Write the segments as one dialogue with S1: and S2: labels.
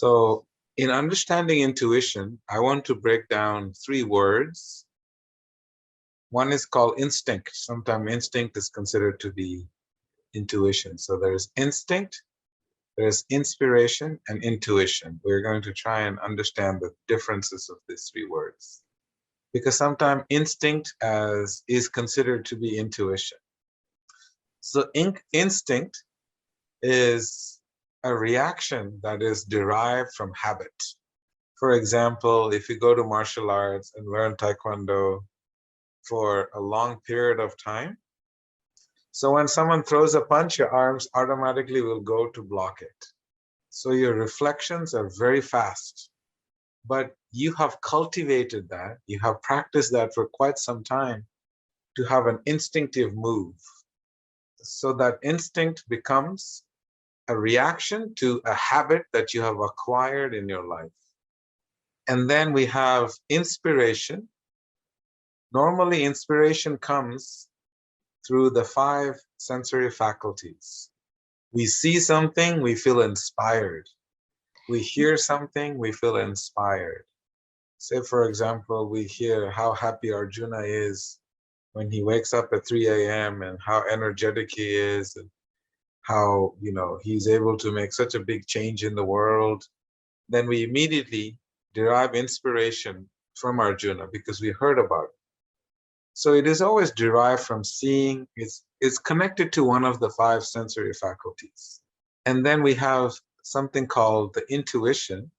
S1: So in understanding intuition, I want to break down three words. One is called instinct. Sometimes instinct is considered to be intuition. So there's instinct, there's inspiration, and intuition. We're going to try and understand the differences of these three words. Because sometimes instinct is considered to be intuition. So instinct is a reaction that is derived from habit. For example, if you go to martial arts and learn Taekwondo for a long period of time, so when someone throws a punch, your arms automatically will go to block it. So your reflections are very fast, but you have cultivated that, you have practiced that for quite some time to have an instinctive move. So that instinct becomes a reaction to a habit that you have acquired in your life. And then we have inspiration. Normally, inspiration comes through the five sensory faculties. We see something, we feel inspired. We hear something, we feel inspired. Say, for example, we hear how happy Arjuna is when he wakes up at 3 a.m. and how energetic he is, and how, he's able to make such a big change in the world. Then we immediately derive inspiration from Arjuna because we heard about it. So it is always derived from seeing. It's connected to one of the five sensory faculties. And then we have something called the intuition.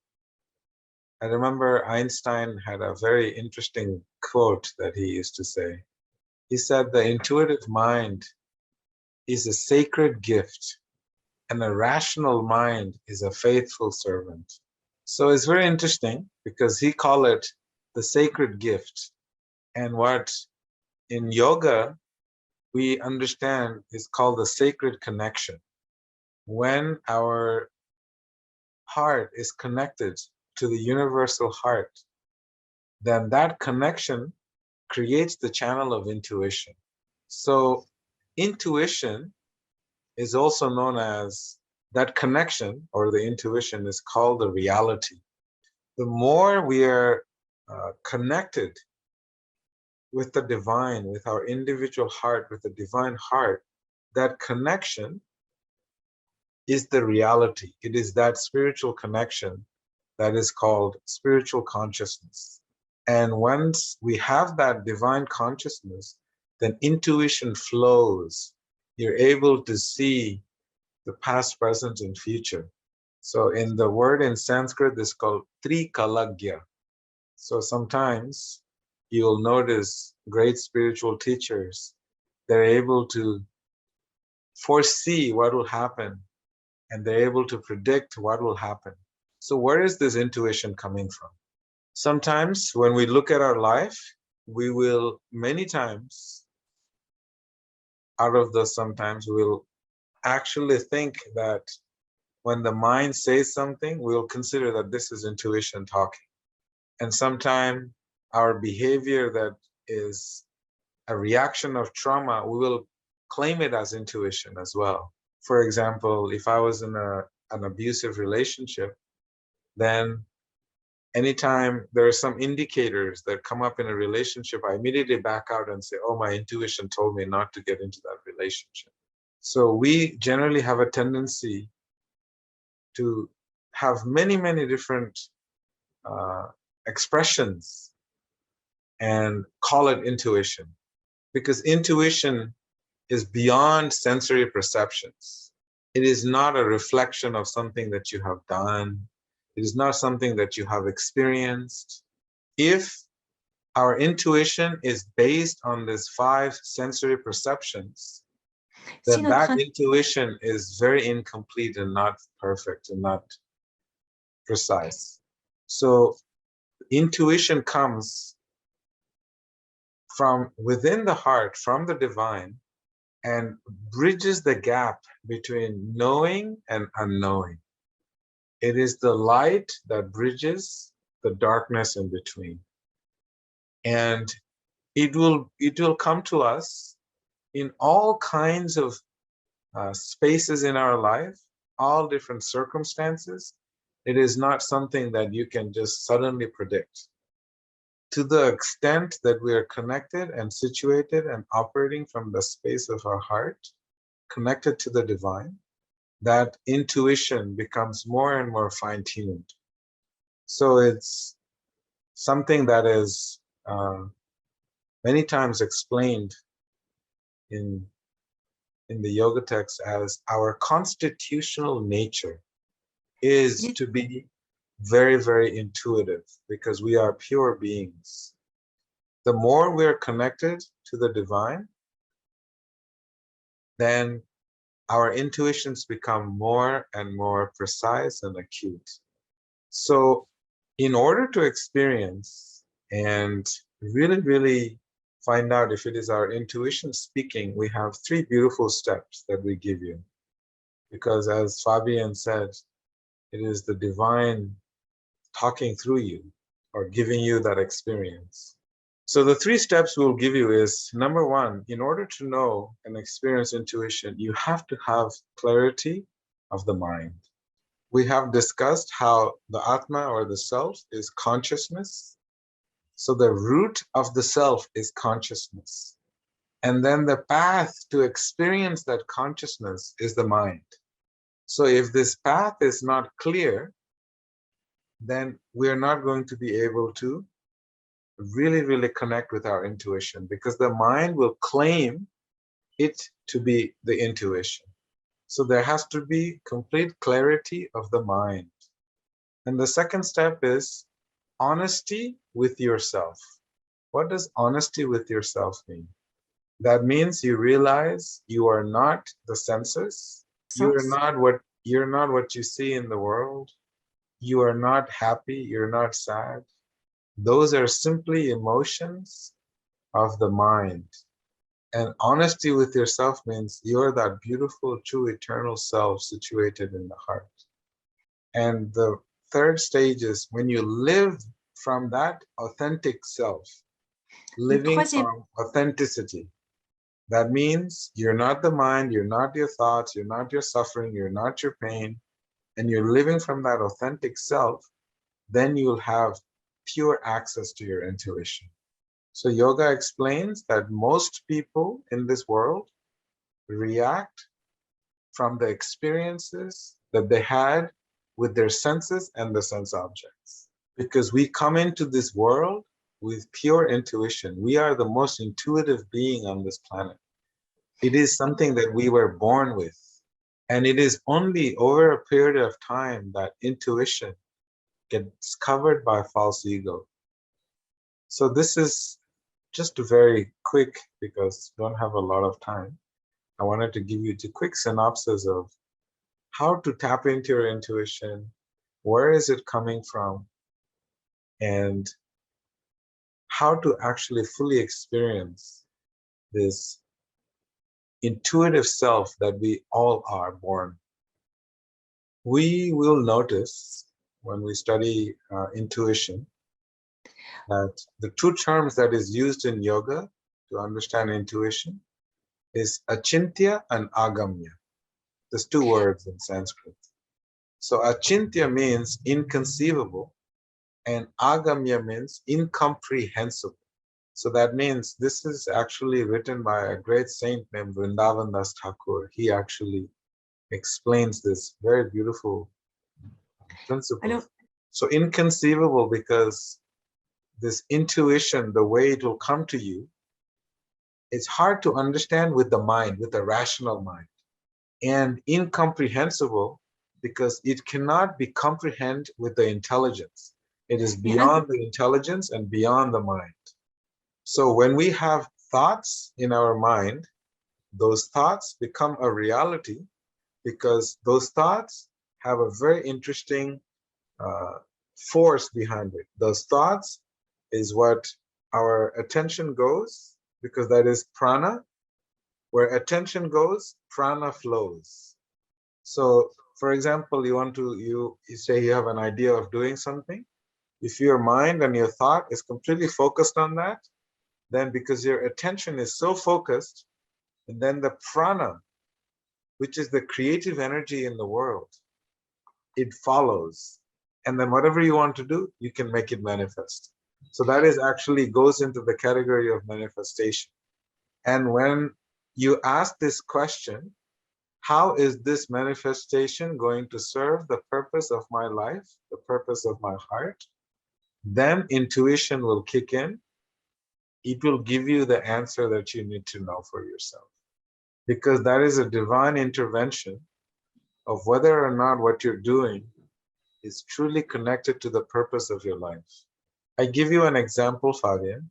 S1: I remember Einstein had a very interesting quote that he used to say. He said, the intuitive mind is a sacred gift, and a rational mind is a faithful servant. So it's very interesting because he called it the sacred gift. And what in yoga we understand is called the sacred connection. When our heart is connected to the universal heart, then that connection creates the channel of intuition. So intuition is also known as, that connection or the intuition is called the reality. The more we are connected with the divine, with our individual heart, with the divine heart, that connection is the reality. It is that spiritual connection that is called spiritual consciousness. And once we have that divine consciousness, then intuition flows. You're able to see the past, present, and future. So in the word in Sanskrit, this is called Trikalagya. So sometimes you'll notice great spiritual teachers, they're able to foresee what will happen, and they're able to predict what will happen. So where is this intuition coming from? Sometimes when we look at our life, we will many times, out of the sometimes, we'll actually think that when the mind says something, we'll consider that this is intuition talking. And sometimes our behavior that is a reaction of trauma, we will claim it as intuition as well. For example, if I was in an abusive relationship, then anytime there are some indicators that come up in a relationship, I immediately back out and say, oh, my intuition told me not to get into that relationship. So we generally have a tendency to have many, many different expressions and call it intuition, because intuition is beyond sensory perceptions. It is not a reflection of something that you have done. It is not something that you have experienced. If our intuition is based on these five sensory perceptions, then that intuition is very incomplete and not perfect and not precise. So intuition comes from within the heart, from the divine, and bridges the gap between knowing and unknowing. It is the light that bridges the darkness in between. And it will come to us in all kinds of spaces in our life, all different circumstances, It is not something that you can just suddenly predict. To the extent that we are connected and situated and operating from the space of our heart, connected to the divine, that intuition becomes more and more fine-tuned. So it's something that is many times explained in the yoga text as our constitutional nature is to be very, very intuitive because we are pure beings. The more we're connected to the divine, then our intuitions become more and more precise and acute. So in order to experience and really, really find out if it is our intuition speaking, we have 3 beautiful steps that we give you. Because as Fabian said, it is the divine talking through you or giving you that experience. So the 3 steps we'll give you is, number 1, in order to know and experience intuition, you have to have clarity of the mind. We have discussed how the Atma or the self is consciousness. So the root of the self is consciousness. And then the path to experience that consciousness is the mind. So if this path is not clear, then we're not going to be able to really, really connect with our intuition because the mind will claim it to be the intuition. So there has to be complete clarity of the mind. And the second step is honesty with yourself. What does honesty with yourself mean? That means you realize you are not the senses. You're not what you see in the world. You are not happy, you're not sad. Those are simply emotions of the mind. And honesty with yourself means you're that beautiful, true, eternal self situated in the heart. And the third stage is when you live from that authentic self, living from authenticity. That means you're not the mind, you're not your thoughts, you're not your suffering, you're not your pain, and you're living from that authentic self, then you'll have pure access to your intuition. So yoga explains that most people in this world react from the experiences that they had with their senses and the sense objects. Because we come into this world with pure intuition. We are the most intuitive being on this planet. It is something that we were born with. And it is only over a period of time that intuition gets covered by false ego. So this is just very quick because we don't have a lot of time. I wanted to give you a quick synopsis of how to tap into your intuition, where is it coming from, and how to actually fully experience this intuitive self that we all are born. We will notice when we study intuition that the 2 terms that is used in yoga to understand intuition is achintya and agamya. There's 2 words in Sanskrit. So achintya means inconceivable and agamya means incomprehensible. So that means this is actually written by a great saint named Vrindavan Das Thakur. He actually explains this very beautiful principle. So inconceivable because this intuition, the way it will come to you, it's hard to understand with the mind, with the rational mind. And incomprehensible because it cannot be comprehended with the intelligence. It is beyond the intelligence and beyond the mind. So when we have thoughts in our mind, those thoughts become a reality because those thoughts have a very interesting force behind it. Those thoughts is what our attention goes, because that is prana. Where attention goes, prana flows. So, for example, you say you have an idea of doing something. If your mind and your thought is completely focused on that, then because your attention is so focused, and then the prana, which is the creative energy in the world, it follows. And then whatever you want to do, you can make it manifest. So that is actually goes into the category of manifestation. And when you ask this question, how is this manifestation going to serve the purpose of my life, the purpose of my heart? Then intuition will kick in. It will give you the answer that you need to know for yourself. Because that is a divine intervention of whether or not what you're doing is truly connected to the purpose of your life. I give you an example, Fabian.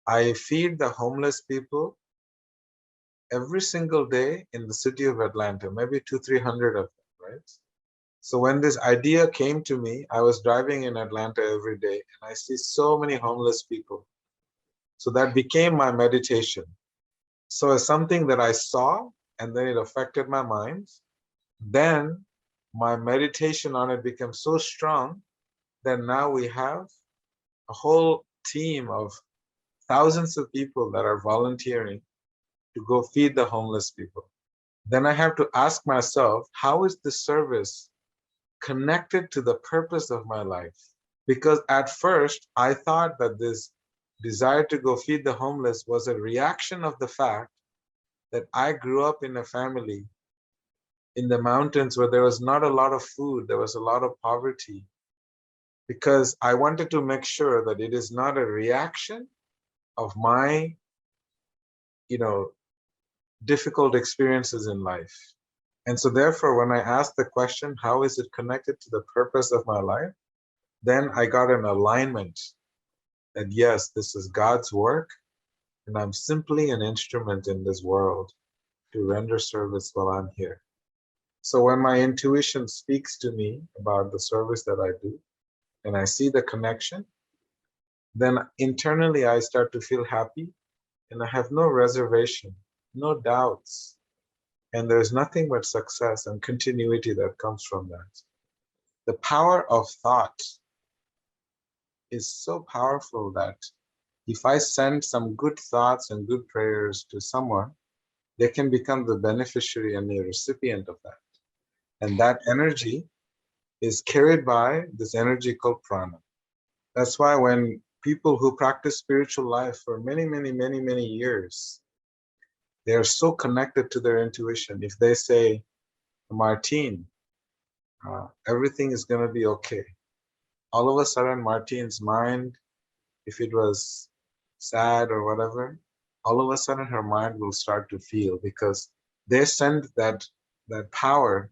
S1: I feed the homeless people every single day in the city of Atlanta, maybe 200-300 of them, right? So when this idea came to me, I was driving in Atlanta every day and I see so many homeless people. So that became my meditation. So it's something that I saw and then it affected my mind. Then my meditation on it became so strong that now we have a whole team of thousands of people that are volunteering to go feed the homeless people. Then I have to ask myself, how is this service connected to the purpose of my life? Because at first I thought that this desire to go feed the homeless was a reaction of the fact that I grew up in a family in the mountains where there was not a lot of food, there was a lot of poverty. Because I wanted to make sure that it is not a reaction of my, difficult experiences in life. And so therefore, when I asked the question, how is it connected to the purpose of my life? Then I got an alignment that yes, this is God's work, and I'm simply an instrument in this world to render service while I'm here. So when my intuition speaks to me about the service that I do, and I see the connection, then internally I start to feel happy and I have no reservation, no doubts. And there's nothing but success and continuity that comes from that. The power of thought is so powerful that if I send some good thoughts and good prayers to someone, they can become the beneficiary and the recipient of that. And that energy is carried by this energy called prana. That's why when people who practice spiritual life for many, many, many, many years, they are so connected to their intuition. If they say, Martine, everything is going to be okay. All of a sudden, Martine's mind, if it was sad or whatever, all of a sudden her mind will start to feel because they send that power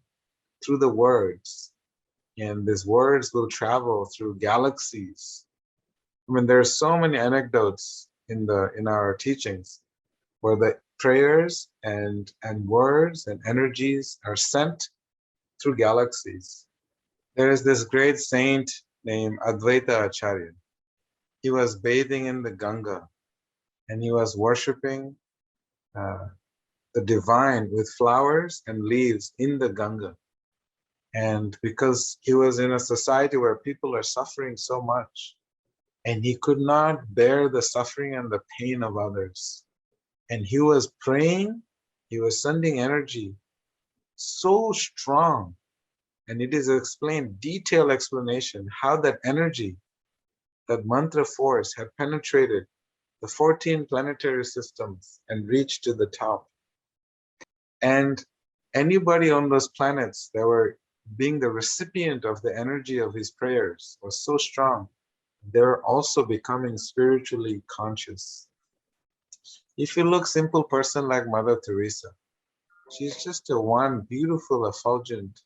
S1: through the words. And these words will travel through galaxies. I mean, there's so many anecdotes in our teachings where the prayers and words and energies are sent through galaxies. There is this great saint named Advaita Acharya. He was bathing in the Ganga and he was worshiping the divine with flowers and leaves in the Ganga. And because he was in a society where people are suffering so much, and he could not bear the suffering and the pain of others. And he was praying, he was sending energy so strong. And it is explained, detailed explanation, how that energy, that mantra force had penetrated the 14 planetary systems and reached to the top. And anybody on those planets that were being the recipient of the energy of his prayers was so strong, they're also becoming spiritually conscious. If you look simple person like Mother Teresa, she's just a one beautiful, effulgent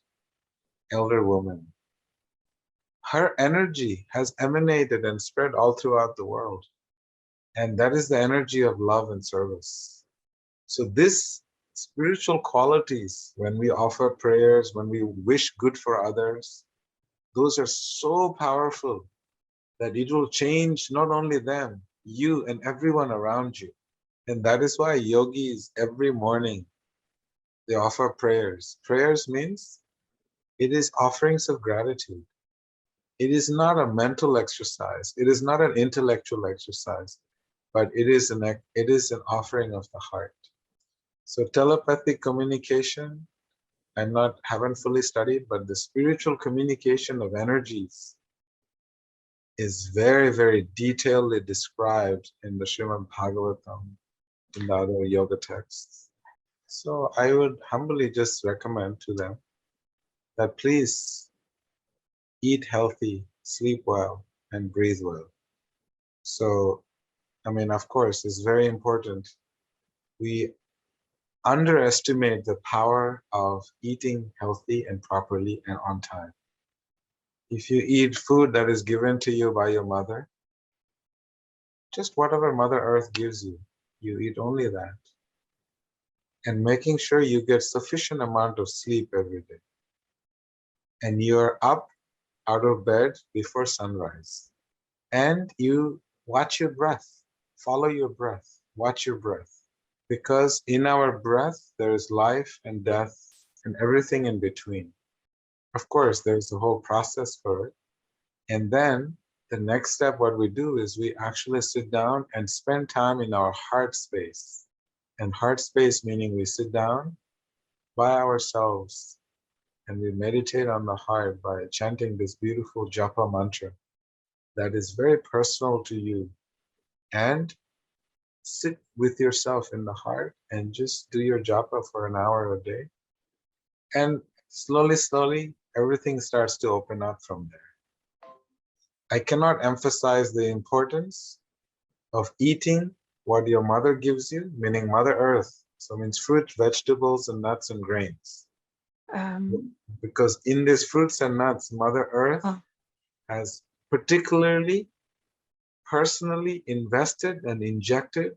S1: elder woman. Her energy has emanated and spread all throughout the world. And that is the energy of love and service. So this spiritual qualities, when we offer prayers, when we wish good for others, those are so powerful that it will change not only them, you and everyone around you. And that is why yogis every morning, they offer prayers. Prayers means it is offerings of gratitude. It is not a mental exercise. It is not an intellectual exercise, but it is an offering of the heart. So telepathic communication haven't fully studied, but the spiritual communication of energies is very, very detailedly described in the Srimad Bhagavatam, in the other yoga texts. So I would humbly just recommend to them that please eat healthy, sleep well, and breathe well. So, I mean, of course, it's very important. We underestimate the power of eating healthy and properly and on time. If you eat food that is given to you by your mother, just whatever Mother Earth gives you, you eat only that. And making sure you get sufficient amount of sleep every day. And you're up out of bed before sunrise. And you watch your breath, follow your breath, watch your breath. Because in our breath, there is life and death and everything in between. Of course, there's a whole process for it. And then the next step, what we do is we actually sit down and spend time in our heart space. And heart space meaning we sit down by ourselves and we meditate on the heart by chanting this beautiful japa mantra that is very personal to you. And sit with yourself in the heart and just do your japa for an hour a day. And slowly, slowly, everything starts to open up from there. I cannot emphasize the importance of eating what your mother gives you, meaning Mother Earth. So it means fruit, vegetables, and nuts and grains. Because in these fruits and nuts, Mother Earth has particularly, personally invested and injected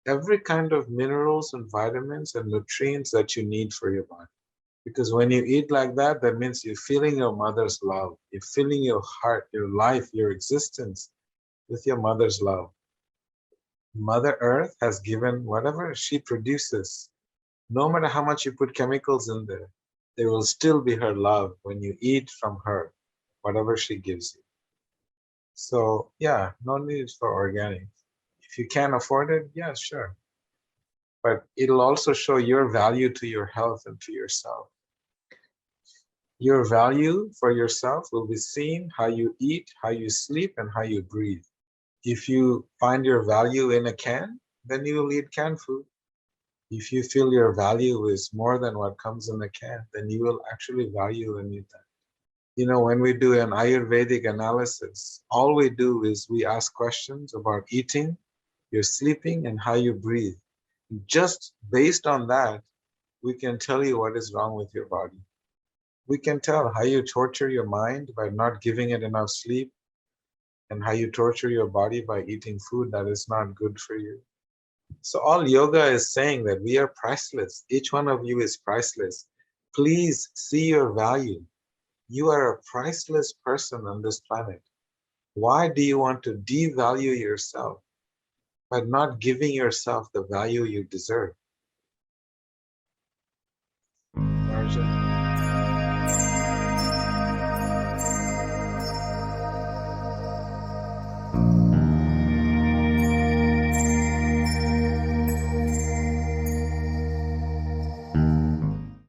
S1: every kind of minerals and vitamins and nutrients that you need for your body. Because when you eat like that, that means you're feeling your mother's love. You're filling your heart, your life, your existence with your mother's love. Mother Earth has given whatever she produces, no matter how much you put chemicals in there will still be her love when you eat from her, whatever she gives you. So yeah, no need for organic. If you can't afford it, yeah, sure. But it'll also show your value to your health and to yourself. Your value for yourself will be seen how you eat, how you sleep, and how you breathe. If you find your value in a can, then you will eat canned food. If you feel your value is more than what comes in the can, then you will actually value and eat that. You know, when we do an Ayurvedic analysis, all we do is we ask questions about eating, your sleeping, and how you breathe. Just based on that, we can tell you what is wrong with your body. We can tell how you torture your mind by not giving it enough sleep, and how you torture your body by eating food that is not good for you. So all yoga is saying that we are priceless. Each one of you is priceless. Please see your value. You are a priceless person on this planet. Why do you want to devalue yourself by not giving yourself the value you deserve? Arjun?